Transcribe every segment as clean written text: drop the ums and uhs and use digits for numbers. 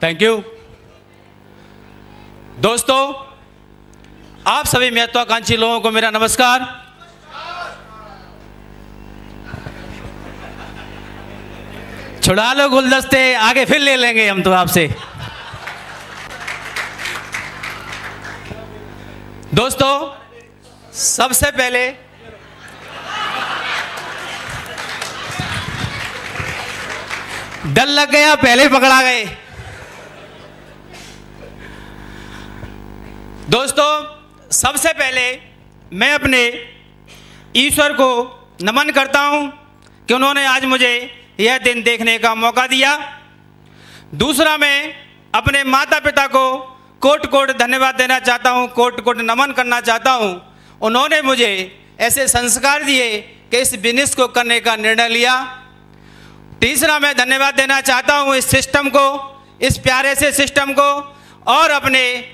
Thank you. दोस्तों, आप सभी महत्वाकांक्षी लोगों को मेरा नमस्कार। छुड़ा लो गुलदस्ते, आगे फिर ले लेंगे हम तो आपसे। दोस्तों, सबसे पहले डर लग गया, पहले ही पकड़ा गए। दोस्तों, सबसे पहले मैं अपने ईश्वर को नमन करता हूं कि उन्होंने आज मुझे यह दिन देखने का मौका दिया। दूसरा, मैं अपने माता पिता को कोट कोट धन्यवाद देना चाहता हूं, कोट कोट नमन करना चाहता हूं। उन्होंने मुझे ऐसे संस्कार दिए कि इस बिजनेस को करने का निर्णय लिया। तीसरा, मैं धन्यवाद देना चाहता हूं इस सिस्टम को, इस प्यारे से सिस्टम को, और अपने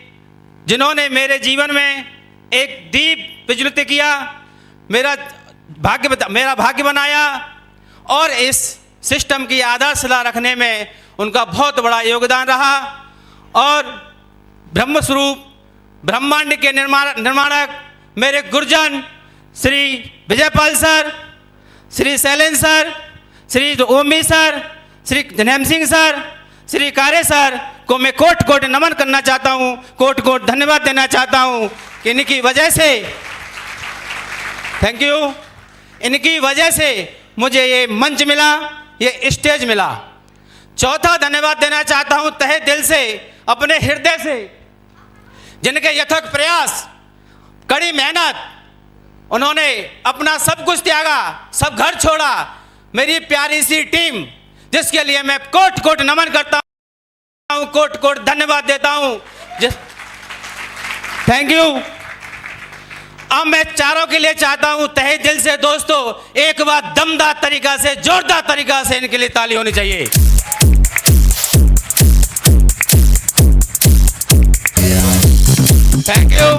जिन्होंने मेरे जीवन में एक दीप प्रज्वलित किया, मेरा भाग्य बनाया, और इस सिस्टम की आधारशिला रखने में उनका बहुत बड़ा योगदान रहा। और ब्रह्मस्वरूप ब्रह्मांड के निर्माणक मेरे गुरुजन श्री विजयपाल सर, श्री शैलेंद्र सर, श्री ओमी सर, श्री जनेम सिंह सर, श्री कारे सर को मैं कोट कोट नमन करना चाहता हूँ, कोट कोट धन्यवाद देना चाहता हूँ कि इनकी वजह से, थैंक यू, इनकी वजह से मुझे ये मंच मिला, ये स्टेज मिला। चौथा, धन्यवाद देना चाहता हूँ तहे दिल से, अपने हृदय से, जिनके यथक प्रयास, कड़ी मेहनत, उन्होंने अपना सब कुछ त्यागा, सब घर छोड़ा, मेरी प्यारी सी टीम, जिसके लिए मैं कोट कोट नमन करता हूं, कोट कोट धन्यवाद देता हूं। Thank you. अब मैं चारों के लिए चाहता हूं तहे दिल से, दोस्तों, एक बार दमदार तरीका से, जोरदार तरीका से इनके लिए ताली होनी चाहिए। Thank you.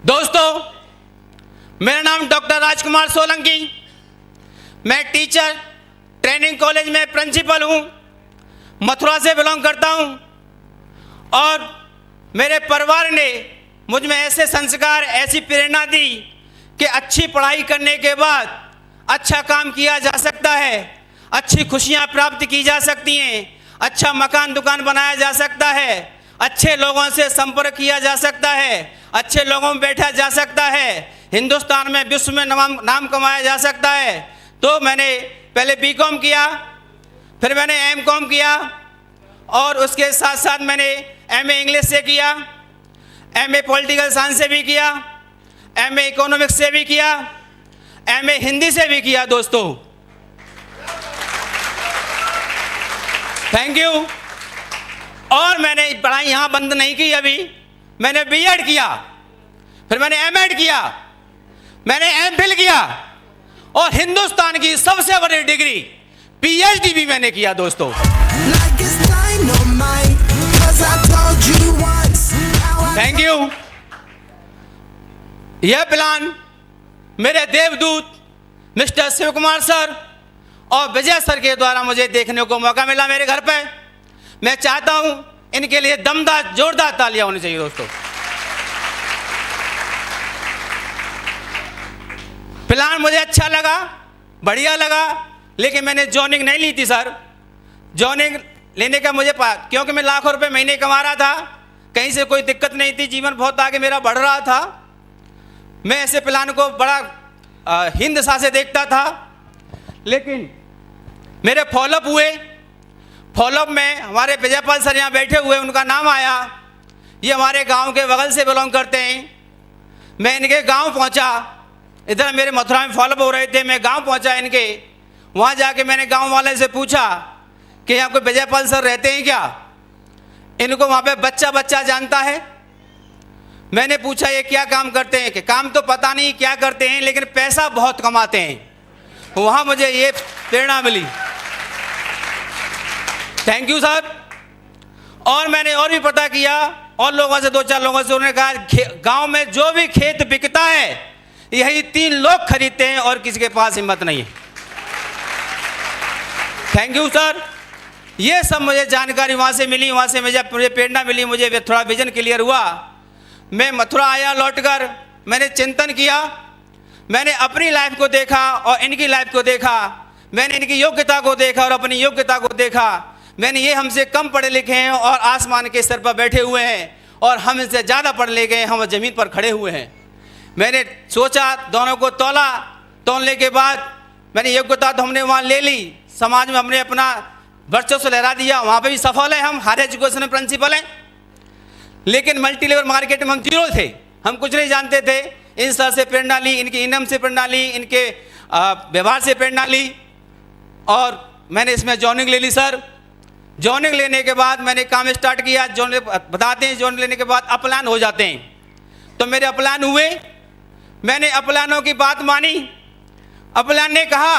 दोस्तों, मेरा नाम डॉक्टर राजकुमार सोलंकी, मैं टीचर ट्रेनिंग कॉलेज में प्रिंसिपल हूँ, मथुरा से बिलोंग करता हूँ। और मेरे परिवार ने मुझ में ऐसे संस्कार, ऐसी प्रेरणा दी कि अच्छी पढ़ाई करने के बाद अच्छा काम किया जा सकता है, अच्छी खुशियाँ प्राप्त की जा सकती हैं, अच्छा मकान दुकान बनाया जा सकता है, अच्छे लोगों से संपर्क किया जा सकता है, अच्छे लोगों में बैठा जा सकता है, हिंदुस्तान में, विश्व में नाम कमाया जा सकता है। तो मैंने पहले बीकॉम किया, फिर मैंने एमकॉम किया, और उसके साथ साथ मैंने एमए इंग्लिश से किया, एमए पॉलिटिकल साइंस से भी किया, एमए इकोनॉमिक्स से भी किया, एमए हिंदी से भी किया। दोस्तों, थैंक यू। और मैंने पढ़ाई यहाँ बंद नहीं की, अभी मैंने बीएड किया, फिर मैंने एमएड किया, मैंने एमफिल किया, और हिंदुस्तान की सबसे बड़ी डिग्री पीएचडी भी मैंने किया। दोस्तों, थैंक यू। यह प्लान मेरे देवदूत मिस्टर शिव कुमार सर और विजय सर के द्वारा मुझे देखने को मौका मिला मेरे घर पे। मैं चाहता हूं इनके लिए दमदार जोरदार तालियां होनी चाहिए। दोस्तों, प्लान मुझे अच्छा लगा, बढ़िया लगा, लेकिन मैंने जॉइनिंग नहीं ली थी सर। जॉइनिंग लेने का मुझे क्योंकि मैं लाखों रुपए महीने कमा रहा था, कहीं से कोई दिक्कत नहीं थी, जीवन बहुत आगे मेरा बढ़ रहा था। मैं ऐसे प्लान को बड़ा हिंद सा से देखता था, लेकिन मेरे फॉलोअप हुए। फॉलोअप में हमारे विजयपाल सर यहाँ बैठे हुए, उनका नाम आया। ये हमारे गांव के बगल से बिलोंग करते हैं। मैं इनके गांव पहुंचा, इधर मेरे मथुरा में फॉलोअप हो रहे थे, मैं गांव पहुंचा इनके। वहाँ जाके मैंने गांव वाले से पूछा कि यहाँ कोई विजयपाल सर रहते हैं क्या। इनको वहाँ पे बच्चा जानता है। मैंने पूछा ये क्या काम करते हैं, कि काम तो पता नहीं क्या करते हैं, लेकिन पैसा बहुत कमाते हैं। वहाँ मुझे ये प्रेरणा मिली। Thank you sir. और मैंने और भी पता किया, और लोगों से, 2-4 लोगों से, उन्होंने कहा गांव में जो भी खेत बिकता है यही 3 लोग खरीदते हैं और किसी के पास हिम्मत नहीं है। Thank you sir. ये सब मुझे जानकारी वहाँ से मिली, वहाँ से मुझे प्रेरणा मिली, मुझे थोड़ा विजन क्लियर हुआ। मैं मथुरा आया, लौटकर मैंने चिंतन किया, मैंने अपनी लाइफ को देखा और इनकी लाइफ को देखा, मैंने इनकी योग्यता को देखा और अपनी योग्यता को देखा। मैंने ये हमसे कम पढ़े लिखे हैं और आसमान के स्तर पर बैठे हुए हैं, और हम इनसे ज़्यादा पढ़ लिखे हैं, हम ज़मीन पर खड़े हुए हैं। मैंने सोचा, दोनों को तोला, तोलने के बाद मैंने योग्यता तो हमने वहाँ ले ली, समाज में हमने अपना वर्चस्व लहरा दिया, वहाँ पे भी सफल है, हम हायर एजुकेशन में प्रिंसिपल हैं। लेकिन मल्टी लेवल मार्केट में हम जीरो थे, हम कुछ नहीं जानते थे। इन सर से प्रेरणा ली, इनके इनम से प्रेरणा ली, इनके व्यवहार से प्रेरणा ली, और मैंने इसमें जॉइनिंग ले ली सर। जॉइनिंग लेने के बाद मैंने काम स्टार्ट किया। जॉइनिंग बताते हैं, जॉइनिंग लेने के बाद अपलान हो जाते हैं, तो मेरे अपलान हुए। मैंने अपलानों की बात मानी। अपलान ने कहा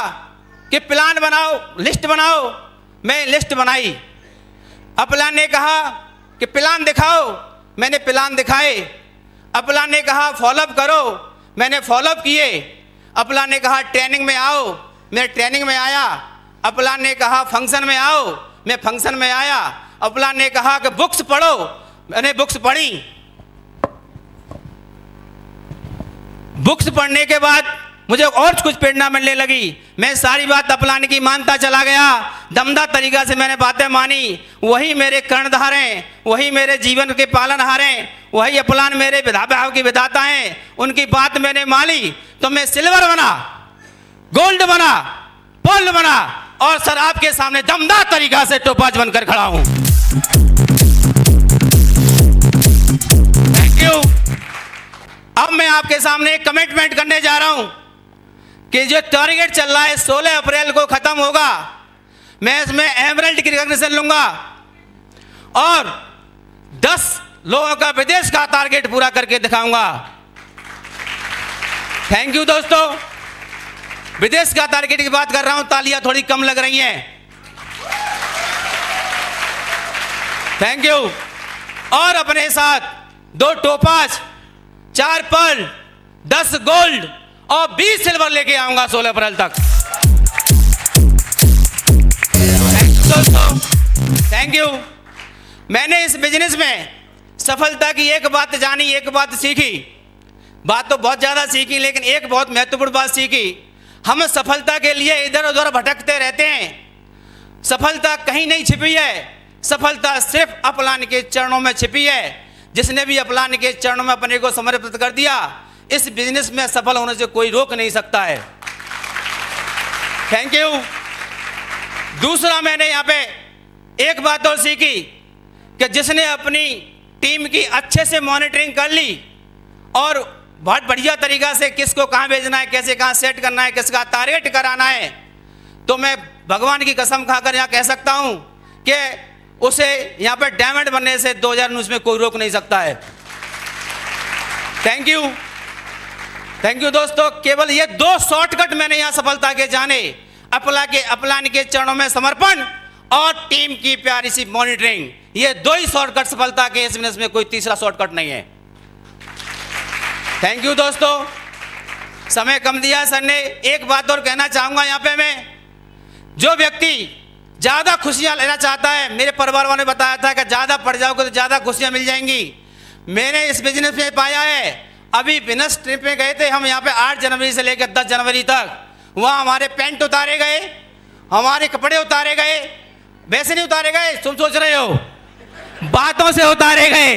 कि प्लान बनाओ, लिस्ट बनाओ, मैं लिस्ट बनाई। अपलान ने कहा कि प्लान दिखाओ, मैंने प्लान दिखाए। अपलान ने कहा फॉलोअप करो, मैंने फॉलोअप किए। अपलान ने कहा ट्रेनिंग में आओ, मैं ट्रेनिंग में आया। अपलान ने कहा फंक्शन में आओ, मैं फंक्शन में आया। अपलान ने कहा कि बुक्स पढ़ो, मैंने बुक्स पढ़ी। बुक्स पढ़ने के बाद मुझे और कुछ प्रेरणा मिलने लगी। मैं सारी बात अपलान की मानता चला गया, दमदार तरीका से मैंने बातें मानी। वही मेरे कर्णधार हैं, वही मेरे जीवन के पालनहार हैं, वही अपलान मेरे विधाभाव की विधाता हैं। उनकी बात मैंने मानी तो मैं सिल्वर बना, गोल्ड बना, पर्ल बना, और सर आपके सामने दमदार तरीका से टोपाज बनकर खड़ा हूं। Thank you. अब मैं आपके सामने एक कमिटमेंट करने जा रहा हूं कि जो टारगेट चल रहा है 16 अप्रैल को खत्म होगा। मैं इसमें एमरल्ड की रिकॉग्निशन लूंगा और 10 लोगों का विदेश का टारगेट पूरा करके दिखाऊंगा। थैंक यू दोस्तों। विदेश का टारगेट की बात कर रहा हूं, तालियां थोड़ी कम लग रही हैं। Thank you. और अपने साथ 2 टोपाज, 4 पर्ल, 10 गोल्ड और 20 सिल्वर लेके आऊंगा 16 अप्रैल तक। दोस्तों थैंक यू। मैंने इस बिजनेस में सफलता की एक बात जानी, एक बात सीखी। बात तो बहुत ज़्यादा सीखी, लेकिन एक बहुत महत्वपूर्ण बात सीखी। हम सफलता के लिए इधर उधर भटकते रहते हैं। सफलता कहीं नहीं छिपी है, सफलता सिर्फ अपलान के चरणों में छिपी है। जिसने भी अपलान के चरणों में अपने को समर्पित कर दिया, इस बिजनेस में सफल होने से कोई रोक नहीं सकता है। Thank you. दूसरा, मैंने यहाँ पे एक बात और सीखी कि जिसने अपनी टीम की अच्छे से मॉनिटरिंग कर ली और बहुत बढ़िया तरीका से किसको कहाँ भेजना है, कैसे कहाँ सेट करना है, किसका टारगेट कराना है, तो मैं भगवान की कसम खाकर यहाँ कह सकता हूँ कि उसे यहाँ पे डायमंड बनने से 2019 में कोई रोक नहीं सकता है। Thank you. थैंक यू दोस्तों। केवल ये 2 शॉर्टकट मैंने यहाँ सफलता के जाने, अपलान के चरणों में समर्पण और टीम की प्यारी सी मॉनिटरिंग, ये 2 ही शॉर्टकट सफलता के इस बिजनेस में, कोई तीसरा शॉर्टकट नहीं है। थैंक यू दोस्तों। समय कम दिया सर ने। एक बात और कहना चाहूंगा यहाँ पे मैं, जो व्यक्ति ज़्यादा खुशियाँ लेना चाहता है, मेरे परिवार वालों ने बताया था कि ज़्यादा पढ़ जाओगे तो ज़्यादा खुशियाँ मिल जाएंगी। मैंने इस बिजनेस में पाया है। अभी बिजनेस ट्रिप में गए थे हम, यहाँ पे 8 जनवरी से लेकर 10 जनवरी तक। वहाँ हमारे पेंट उतारे गए, हमारे कपड़े उतारे गए। वैसे नहीं उतारे गए, तुम सोच रहे हो, बातों से उतारे गए।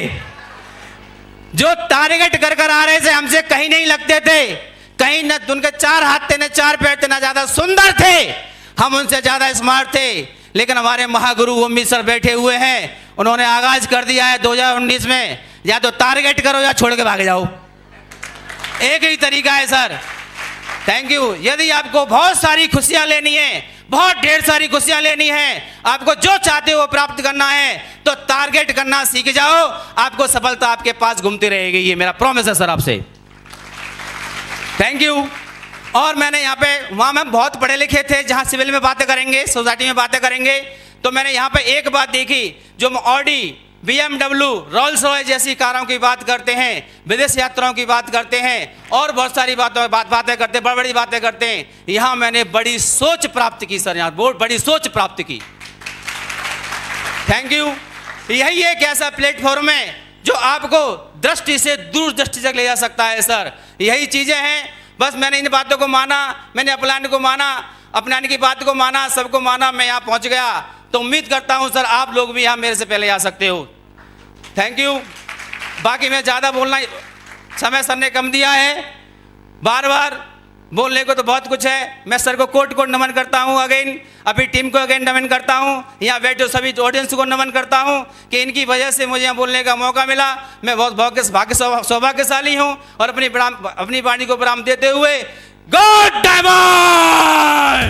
जो टारगेट कर आ रहे थे, हमसे कहीं नहीं लगते थे, कहीं न उनके 4 हाथ थे, न 4 पैर थे, न ज़्यादा सुंदर थे, हम उनसे ज़्यादा स्मार्ट थे। लेकिन हमारे महागुरु ओमी सर बैठे हुए हैं, उन्होंने आगाज कर दिया है 2019 में, या तो टारगेट करो या छोड़ के भाग जाओ। एक ही तरीका है सर। Thank you. यदि आपको बहुत सारी खुशियां लेनी है, बहुत ढेर सारी खुशियां लेनी है, आपको जो चाहते हो प्राप्त करना है, तो टारगेट करना सीख जाओ, आपको सफलता आपके पास घूमती रहेगी। ये मेरा प्रॉमिस है सर आपसे। Thank you. और मैंने यहाँ पे, वहाँ में बहुत पढ़े लिखे थे, जहाँ सिविल में बातें करेंगे, सोसाइटी में बातें करेंगे, तो मैंने यहाँ पे एक बात देखी, जो ऑडी, BMW, रोल्स रॉयस जैसी कारों की बात करते हैं, विदेश यात्राओं की बात करते हैं, और बहुत सारी बातें करते हैं, बड़ी बड़ी बातें करते हैं। यहाँ मैंने बड़ी सोच प्राप्त की सर, यहाँ बहुत बड़ी सोच प्राप्त की। Thank you. यही एक ऐसा प्लेटफॉर्म है जो आपको दृष्टि से दूर दृष्टि तक ले जा सकता है सर। यही चीज़ें हैं। बस मैंने इन बातों को माना, मैंने अपलान को माना, अपनाने की बात को माना, सबको माना, मैं यहाँ पहुँच गया। तो उम्मीद करता हूँ सर आप लोग भी यहाँ मेरे से पहले आ सकते हो। Thank you. बाकी मैं ज़्यादा बोलना, समय सर ने कम दिया है, बार बार बोलने को तो बहुत कुछ है। मैं सर को कोट कोट नमन करता हूँ अगेन, अभी टीम को अगेन नमन करता हूँ, यहाँ बैठे सभी ऑडियंस को नमन करता हूँ कि इनकी वजह से मुझे यहाँ बोलने का मौका मिला। मैं बहुत सौभाग्यशाली हूँ और अपनी वाणी को प्रणाम देते हुए गॉड डायमंड।